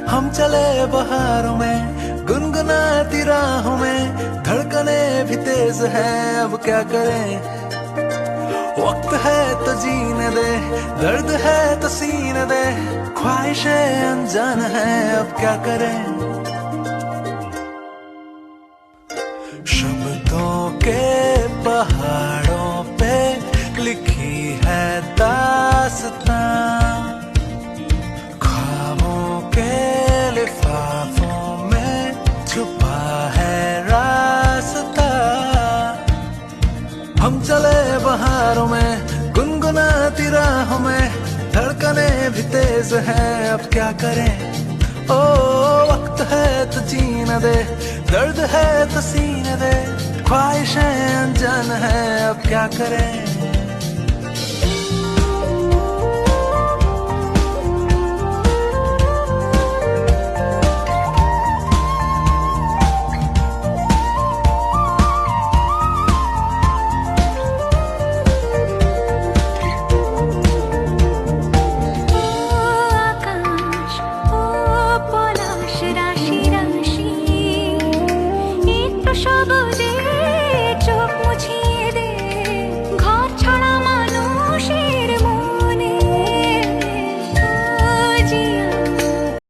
हम चले बहारों में गुनगुनाती राहों में, धड़कने भी तेज है अब क्या करें। वक्त है तो जीने दे, दर्द है तो सीने दे, ख्वाहिशें अनजान है अब क्या करें। शब्दों के पहाड़ों पे लिखी है दास्तां, ख्वाबों के लिफाफों में छुपा है रास्ता। हम चले बहारों में गुनगुनाती राहों में, धड़कने भी तेज है अब क्या करें। ओ वक्त है तो जीने दे, दर्द है तो सीने दे, ख्वाहिशें अनजान है अब क्या करें।